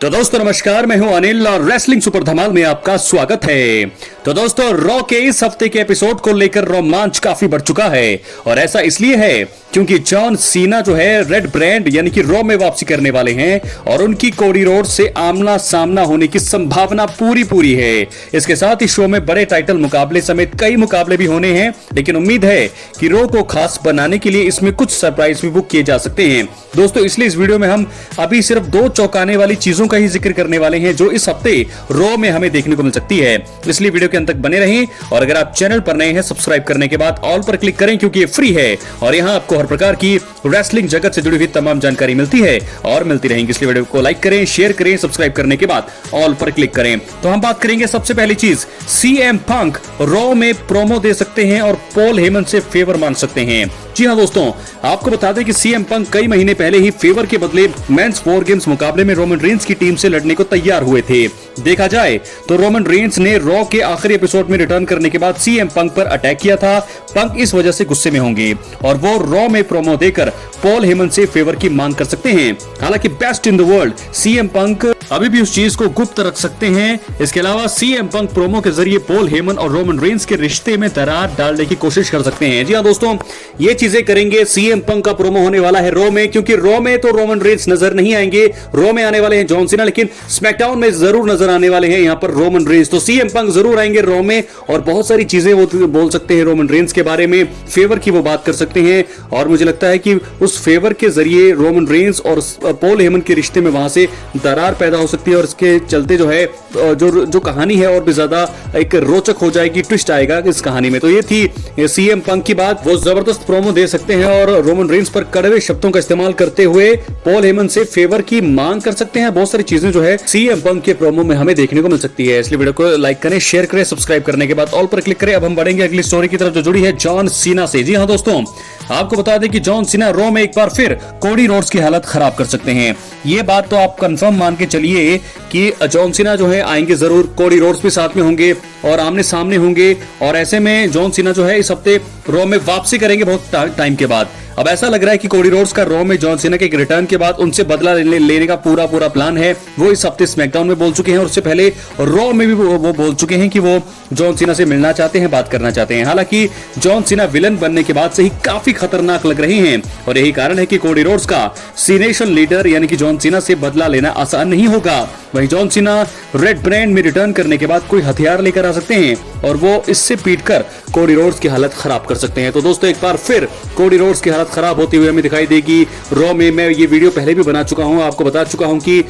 तो दोस्तों नमस्कार, मैं हूं अनिल और रेसलिंग सुपर धमाल में आपका स्वागत है। तो दोस्तों रॉ के इस हफ्ते के एपिसोड को लेकर रोमांच काफी बढ़ चुका है और ऐसा इसलिए है क्योंकि जॉन सीना जो है रेड ब्रांड यानी कि रॉ में वापसी करने वाले हैं और उनकी कोडी रोड से आमना सामना होने की संभावना पूरी है। इसके साथ ही शो में बड़े टाइटल मुकाबले समेत कई मुकाबले भी होने हैं, लेकिन उम्मीद है कि रॉ को खास बनाने के लिए इसमें कुछ सरप्राइज भी बुक किए जा सकते हैं। दोस्तों इसलिए इस वीडियो में हम अभी सिर्फ दो चौंकाने वाली चीजों का ही जिक्र करने वाले हैं जो इस हफ्ते रॉ में हमें देखने को मिल सकती है। इसलिए वीडियो के अंत तक बने रहें और अगर आप चैनल पर नए हैं सब्सक्राइब करने के बाद ऑल पर क्लिक करें क्योंकि ये फ्री है और यहाँ आपको हर प्रकार की रेसलिंग जगत से जुड़ी हुई तमाम जानकारी मिलती है और मिलती रहेंगी। इसलिए वीडियो को लाइक करें, शेयर करें, सब्सक्राइब करने के बाद ऑल पर क्लिक करें। तो हम बात करेंगे सबसे पहली चीज, सीएम पंक रॉ में प्रोमो दे सकते हैं और पॉल हेमन से फेवर मांग सकते हैं। जी हाँ दोस्तों, आपको बता दें कि सीएम पंक कई महीने पहले ही फेवर के बदले मेंस वॉर गेम्स मुकाबले में रोमन रेंस की टीम से लड़ने को तैयार हुए थे। देखा जाए तो रोमन रेंस ने रॉ के आखिरी एपिसोड में रिटर्न करने के बाद सीएम पंक पर अटैक किया था। पंक इस वजह से गुस्से में होंगे और वो रॉ में प्रोमो देकर पॉल हेमन से फेवर की मांग कर सकते हैं। हालांकि best in the world CM Punk अभी भी उस चीज को गुप्त रख सकते हैं। इसके अलावा सीएम पंक प्रोमो के जरिए पॉल हेमन और रोमन रेंस के रिश्ते में दरार डालने की कोशिश कर सकते हैं। जी हाँ दोस्तों, ये चीजें करेंगे। सीएम पंक का प्रोमो होने वाला है रॉ में, क्योंकि रॉ में तो रोमन रेंस नजर नहीं आएंगे। रॉ में आने वाले हैं जॉन सीना, लेकिन स्मैकडाउन में जरूर नजर आने वाले हैं यहाँ पर रोमन रेंस। तो सीएम पंक जरूर आएंगे रॉ में और बहुत सारी चीजें वो बोल सकते हैं रोमन रेंस के बारे में, फेवर की वो बात कर सकते हैं और मुझे लगता है कि उस फेवर के जरिए रोमन रेंस और पॉल हेमन के रिश्ते में वहां से दरार पैदा हो सकती है और इसके चलते जो है जो कहानी है और भी ज्यादा एक रोचक हो जाएगी, ट्विस्ट आएगा इस कहानी में। तो ये थी सीएम पंक की बात। वो जबरदस्त प्रोमो दे सकते हैं और रोमन रेंस पर कड़वे शब्दों का इस्तेमाल करते हुए पॉल हेमन से फेवर की मांग कर सकते हैं। बहुत सारी चीजें जो है सीएम पंक के प्रोमो में हमें देखने को मिल सकती है। इसलिए वीडियो को लाइक करें, शेयर करें, सब्सक्राइब करने के बाद ऑल पर क्लिक करें। अब हम बढ़ेंगे अगली स्टोरी की तरफ जो जुड़ी है जॉन सीना से। जी हाँ दोस्तों, आपको बता दें कि जॉन सीना रॉ में एक बार फिर कोडी रोड्स की हालत खराब कर सकते हैं। ये बात तो आप कंफर्म मान के चलिए कि जॉन सीना जो है आएंगे जरूर, कोडी रोड्स भी साथ में होंगे और आमने सामने होंगे और ऐसे में जॉन सीना जो है इस हफ्ते रॉ में वापसी करेंगे बहुत टाइम के बाद। अब ऐसा लग रहा है कि कोडी रोड्स का रॉ में जॉन सीना के एक रिटर्न के बाद उनसे बदला लेने का पूरा प्लान है। वो इस हफ्ते स्मैकडाउन में बोल चुके हैं और उससे पहले रॉ में भी वो बोल चुके हैं कि वो जॉन सीना से मिलना चाहते हैं, बात करना चाहते हैं। हालांकि जॉन सीना विलन बनने के बाद से ही काफी खतरनाक लग रहे हैं और यही कारण है कि कोडी रोड्स का सीनेशन लीडर यानी कि जॉन सीना से बदला लेना आसान नहीं होगा। वहीं जॉन सीना रेड ब्रांड में रिटर्न करने के बाद कोई हथियार लेकर आ सकते हैं और वो इससे पीटकर कोडी रोड्स की हालत खराब कर सकते हैं। तो दोस्तों एक बार फिर कोडी रोड्स की हालत खराब होती हुई हमें दिखाई देगी रॉ में। मैं ये वीडियो पहले भी बना चुका हूं, आपको बता चुका हूं कि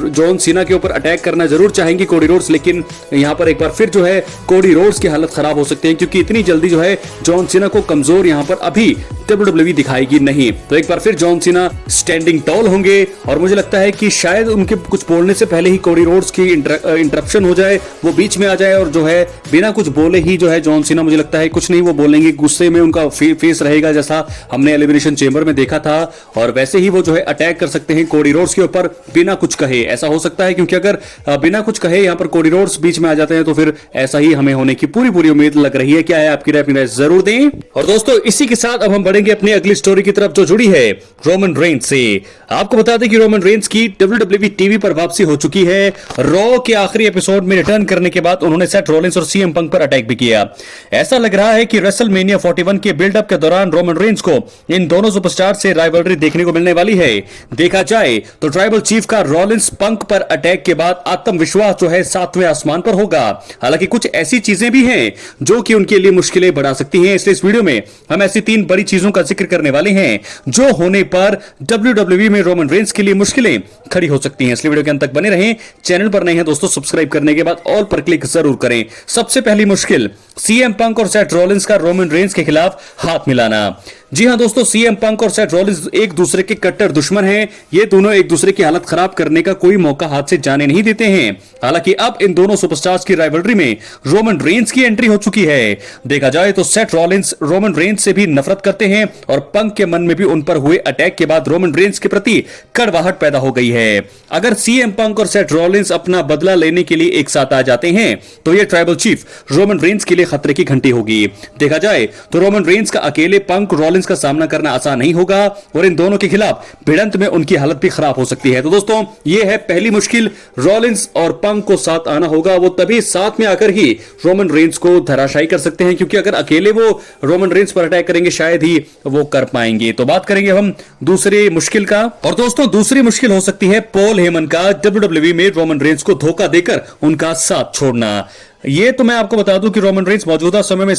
जॉन सीना के ऊपर अटैक करना जरूर चाहेंगे कोडी रोड्स, लेकिन यहां पर एक बार फिर जो है कोडी रोड्स की हालत खराब हो सकती है क्योंकि इतनी जल्दी जो है जॉन सीना को कमजोर यहां पर अभी WWE दिखाएगी नहीं। तो एक बार फिर जॉन सीना स्टैंडिंग टॉल होंगे और मुझे लगता है कि शायद उनके कुछ बोलने से पहले ही कोडी रोड्स की इंटरप्शन हो जाए, वो बीच में आ जाए और जो है बिना कुछ बोले ही जो है जॉन सीना, मुझे लगता है कुछ नहीं वो बोलेंगे, गुस्से में उनका फेस रहेगा जैसा हमने एलिमिनेशन चेंबर में देखा था और वैसे ही वो जो है अटैक कर सकते हैं कोडी रोड्स के ऊपर बिना कुछ कहे। ऐसा हो सकता है क्योंकि अगर बिना कुछ कहे यहाँ पर कोडी रोड्स बीच में आ जाते हैं तो फिर ऐसा ही हमें होने की पूरी उम्मीद लग रही है। क्या है आपकी राय जरूर दें। और दोस्तों इसी के साथ अब हम बढ़ेंगे अपनी अगली स्टोरी की तरफ जो जुड़ी है रोमन रेंस से। आपको बता दें कि रोमन रेंस की WWE टीवी पर वापसी हो चुकी है। रॉ के आखिरी एपिसोड में रिटर्न करने के बाद उन्होंने सेथ रॉलिंस और सीएम पंक पर अटैक भी किया। ऐसा लग रहा है कि रेसलमेनिया 41 के बिल्डअप के दौरान रोमन रेंस को इन दोनों सुपरस्टार से राइवलरी देखने को मिलने वाली है। देखा जाए तो ट्राइबल चीफ का रॉलिंस पंक पर अटैक के बाद आत्मविश्वास जो है 7वें आसमान पर होगा। हालांकि कुछ ऐसी चीजें भी हैं जो कि उनके लिए मुश्किलें बढ़ा सकती हैं। इसलिए इस वीडियो में हम ऐसी 3 बड़ी चीजों का जिक्र करने वाले हैं जो होने पर WWE में रोमन रेंस के लिए मुश्किलें खड़ी हो सकती हैं। इसलिए वीडियो के अंत तक बने रहें। चैनल पर नए हैं दोस्तों सब्सक्राइब करने के बाद ऑल पर क्लिक जरूर करें। सबसे पहली मुश्किल, सीएम पंक और सेथ रॉलिंस का रोमन रेंस के खिलाफ हाथ मिलाना। जी हां दोस्तों, सीएम पंक और सेथ रॉलिंस एक दूसरे के कट्टर दुश्मन हैं। ये दोनों एक दूसरे की हालत खराब करने का कोई मौका हाथ से जाने नहीं देते हैं। हालांकि अब इन दोनों सुपरस्टार्स की राइवलरी में रोमन रेंस की एंट्री हो चुकी है। देखा जाए तो सेथ रॉलिंस रोमन रेंस से भी नफरत करते हैं और पंक के मन में भी उन पर हुए अटैक के बाद रोमन रेंस के प्रति कड़वाहट पैदा हो गई है। अगर सीएम पंक और सेथ रॉलिंस अपना बदला लेने के लिए एक साथ आ जाते हैं तो यह ट्राइबल चीफ रोमन रेंस के लिए खतरे की घंटी होगी। देखा जाए तो रोमन रेंस का अकेले पंक रॉलिंस रेंस का सामना करना आसान नहीं होगा और इन दोनों के खिलाफ भिड़ंत में उनकी हालत भी खराब हो सकती है। तो दोस्तों ये है पहली मुश्किल, रॉलिंस और पंक को साथ आना होगा, वो तभी साथ में आकर ही रोमन रेंस को धराशायी कर सकते हैं, क्योंकि अगर अकेले वो रोमन रेंस पर अटैक करेंगे शायद ही वो कर पाएंगे। तो बात करेंगे हम दूसरी मुश्किल का, और दोस्तों दूसरी मुश्किल हो सकती है पॉल हेमन का WWE में रोमन रेंस को धोखा देकर उनका साथ छोड़ना। ये तो मैं आपको बता दूं कि रोमन रेंस मौजूदा समय में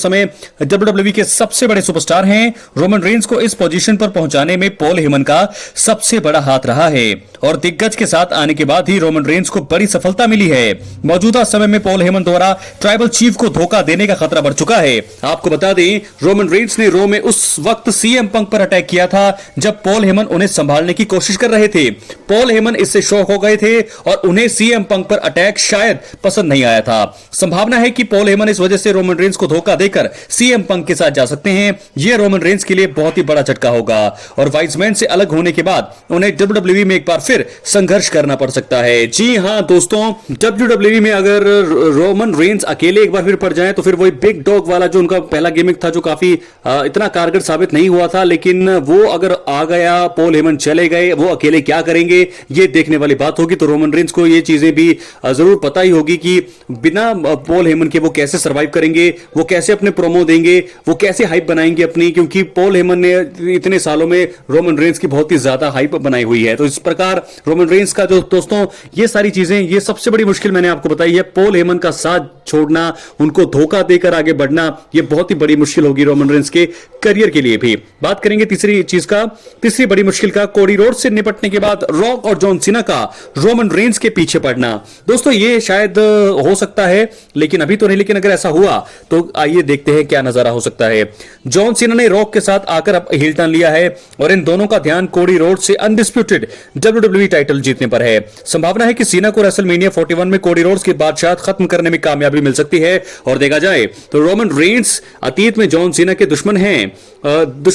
WWE के सबसे बड़े सुपरस्टार हैं। रोमन रेंस को इस पोजीशन पर पहुंचाने में पॉल हेमन का सबसे बड़ा हाथ रहा है और दिग्गज के साथ आने के बाद ही रोमन रेंस को बड़ी सफलता मिली है। मौजूदा समय में पॉल हेमन द्वारा ट्राइबल चीफ को धोखा देने का खतरा बढ़ चुका है। आपको बता दें रोमन रेंस ने रो में उस वक्त CM पंक पर अटैक किया था जब पॉल हेमन उन्हें संभालने की कोशिश कर रहे थे। पॉल हेमन इससे शॉक हो गए थे और उन्हें CM पंक पर अटैक शायद पसंद नहीं आया था। संभावना है कि पॉल हेमन इस वजह से रोमन रेंस को धोखा देकर CM पंक के साथ जा सकते हैं। यह रोमन रेंस के लिए बहुत ही बड़ा झटका होगा और वाइजमैन से अलग होने के बाद उन्हें WWE में एक बार फिर संघर्ष करना पड़ सकता है। जी हां दोस्तों, WWE में अगर रोमन रेंस अकेले एक बार फिर पड़ जाएं तो फिर वही बिग डॉग वाला जो उनका पहला गिमिक था जो काफी इतना कारगर साबित नहीं हुआ था, लेकिन वो अगर आ गया, पॉल हेमन चले गए, वो अकेले क्या करेंगे ये देखने वाली बात होगी। तो रोमन रेंस को ये चीजें भी जरूर पता ही होगी कि बिना पॉल हेमन के वो कैसे सरवाइव करेंगे, वो कैसे अपने प्रोमो देंगे, वो कैसे हाइप बनाएंगे अपनी, क्योंकि पॉल हेमन ने इतने सालों में रोमन रेंस की बहुत ही ज्यादा हाइप बनाई हुई है। तो इस प्रकार रोमन रेंस का जो दोस्तों ये सारी चीजें, ये सबसे बड़ी मुश्किल मैंने आपको बताई है। पॉल हेमन का साथ छोड़ना, उनको धोखा देकर आगे बढ़ना, ये बहुत ही बड़ी मुश्किल होगी रोमन रेंस के करियर के लिए भी। बात करेंगे तीसरी चीज का, तीसरी बड़ी मुश्किल का, कोडी रोड्स से निपटने के बाद रॉक और जॉन सीना का रोमन रेंस के पीछे पड़ना। दोस्तों ये शायद हो सकता है लेकिन अभी तो नहीं, लेकिन अगर ऐसा हुआ तो आइए देखते हैं क्या नजारा हो सकता है। जॉन सीना ने रॉक के साथ आकर हिल टर्न लिया है और इन दोनों का ध्यान कोडी रोड्स से अनडिस्प्यूटेड WWE टाइटल जीतने पर है। संभावना है कि सीना को रेसलमेनिया 41 में कोडी रोड्स की बादशाहत खत्म करने में कामयाबी मिल सकती है। और देखा जाए तो रोमन रेंस अतीत में जॉन सीना के दुश्मन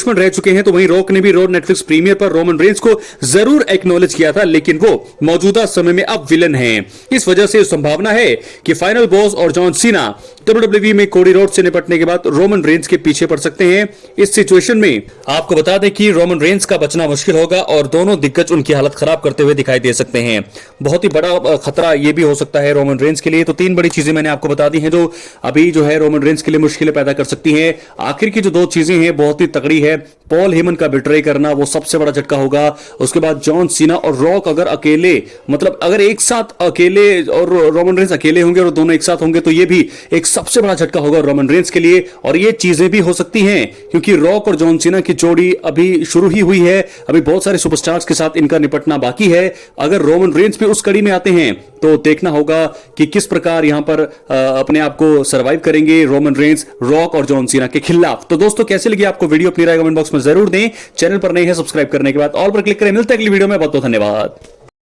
रह चुके हैं, तो वहीं रॉक ने भी रॉ नेटफ्लिक्स प्रीमियर पर रोमन रेंस को जरूर एक्नॉलेज किया था, लेकिन वो मौजूदा समय में अब विलन हैं। इस वजह से संभावना है कि फाइनल बॉस और जॉन सीना WWE में कोडी रोड्स से निपटने के बाद रोमन रेंस के पीछे पड़ सकते हैं। इस सिचुएशन में आपको बता दें कि रोमन रेंस का बचना मुश्किल होगा और दोनों दिग्गज उनकी हालत खराब करते हुए दिखाई दे सकते हैं। बहुत ही बड़ा खतरा यह भी हो सकता है रोमन रेंस के लिए। तो तीन बड़ी चीजें मैंने आपको बता दी हैं जो अभी जो है रोमन रेंस के लिए मुश्किलें पैदा कर सकती हैं। आखिर की जो दो चीजें हैं बहुत ही तगड़ी है, पॉल हेमन का बिट्रे करना वो सबसे बड़ा झटका होगा। उसके बाद जॉन सीना और रॉक अगर अकेले, मतलब अगर एक साथ अकेले और रोमन रेंस अकेले होंगे और दोनों एक साथ होंगे तो ये भी एक सबसे बड़ा झटका होगा रोमन रेंस के लिए। और ये चीजें भी हो सकती हैं क्योंकि रॉक और जॉन सीना की जोड़ी अभी शुरू ही हुई है, अभी बहुत सारे सुपरस्टार्स के साथ इनका निपटना बाकी है। अगर रोमन रेंस भी उस कड़ी में आते हैं तो देखना होगा कि किस प्रकार यहां पर अपने आप को सर्वाइव करेंगे रोमन रेंस रॉक और जॉन सीना के खिलाफ। तो दोस्तों कैसे लगी आपको वीडियो, अपनी राय कमेंट बॉक्स में जरूर दें। चैनल पर नए हैं सब्सक्राइब करने के बाद ऑल पर क्लिक करें। मिलते हैं अगली वीडियो में, बहुत बहुत धन्यवाद।